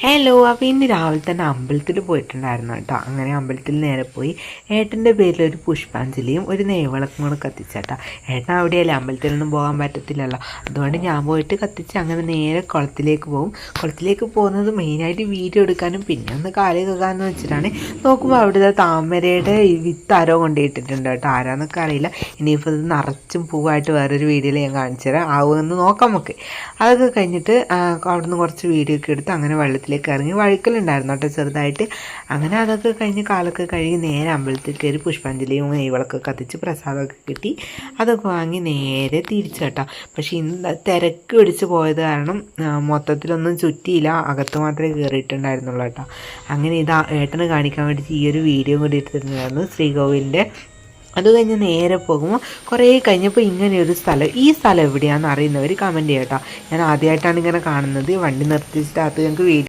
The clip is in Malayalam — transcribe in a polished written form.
ഹലോ. അപ്പോൾ ഇന്ന് രാവിലെ തന്നെ അമ്പലത്തിൽ പോയിട്ടുണ്ടായിരുന്നു കേട്ടോ. അങ്ങനെ അമ്പലത്തിൽ നേരെ പോയി ഏട്ടൻ്റെ പേരിൽ ഒരു പുഷ്പാഞ്ജലിയും ഒരു നെയ്വിളക്കും കൂടെ കത്തിച്ചേട്ടാ. ഏട്ടൻ അവിടെയല്ലേ, അമ്പലത്തിലൊന്നും പോകാൻ പറ്റത്തില്ലല്ലോ. അതുകൊണ്ട് ഞാൻ പോയിട്ട് കത്തിച്ച് അങ്ങനെ നേരെ കുളത്തിലേക്ക് പോകും. കുളത്തിലേക്ക് പോകുന്നത് മെയിനായിട്ട് വീഡിയോ എടുക്കാനും പിന്നെ ഒന്ന് കാലി കേൾക്കാമെന്ന് വെച്ചിട്ടാണ്. നോക്കുമ്പോൾ അവിടുത്തെ താമരയുടെ വിത്ത് ആരോ കൊണ്ടുപോയിട്ടിട്ടുണ്ട് കേട്ടോ. ആരാന്നൊക്കെ അറിയില്ല. ഇനിയിപ്പോൾ ഇത് നിറച്ചും പൂവായിട്ട് വേറൊരു വീഡിയോയിൽ ഞാൻ കാണിച്ചു തരാം. ആവുമെന്ന് നോക്കാം നമുക്ക്. അതൊക്കെ കഴിഞ്ഞിട്ട് അവിടുന്ന് കുറച്ച് വീഡിയോ ഒക്കെ എടുത്ത് അങ്ങനെ വെള്ളത്തിലേക്ക് ഇറങ്ങി വഴുക്കലുണ്ടായിരുന്നു കേട്ടോ ചെറുതായിട്ട്. അങ്ങനെ അതൊക്കെ കഴിഞ്ഞ് കാലൊക്കെ കഴുകി നേരെ അമ്പലത്തിൽ കയറി പുഷ്പാഞ്ജലിയും നെയ്വിളക്കൊക്കെ കത്തിച്ച് പ്രസാദമൊക്കെ കിട്ടി. അതൊക്കെ വാങ്ങി നേരെ തിരിച്ചു കേട്ടോ. പക്ഷേ ഇന്ന് തിരക്ക് പിടിച്ച് പോയത് കാരണം മൊത്തത്തിലൊന്നും ചുറ്റിയില്ല, അകത്ത് മാത്രമേ കയറിയിട്ടുണ്ടായിരുന്നുള്ളൂ കേട്ടോ. അങ്ങനെ ഇതാ ഏട്ടന് കാണിക്കാൻ വേണ്ടിയിട്ട് ഈ ഒരു വീഡിയോ കൂടി എടുത്തിട്ടുണ്ടായിരുന്നു ശ്രീകോവിലിൻ്റെ. അത് കഴിഞ്ഞ് നേരെ പോകുമ്പോൾ കുറേ കഴിഞ്ഞപ്പോൾ ഇങ്ങനെയൊരു സ്ഥലം, ഈ സ്ഥലം എവിടെയാണെന്ന് അറിയുന്നവർ കമൻറ്റ് ചെയ്യാം കേട്ടോ. ഞാൻ ആദ്യമായിട്ടാണ് ഇങ്ങനെ കാണുന്നത്. വണ്ടി നിർത്തിച്ചിട്ട് അത് ഞങ്ങൾക്ക് വീഡിയോ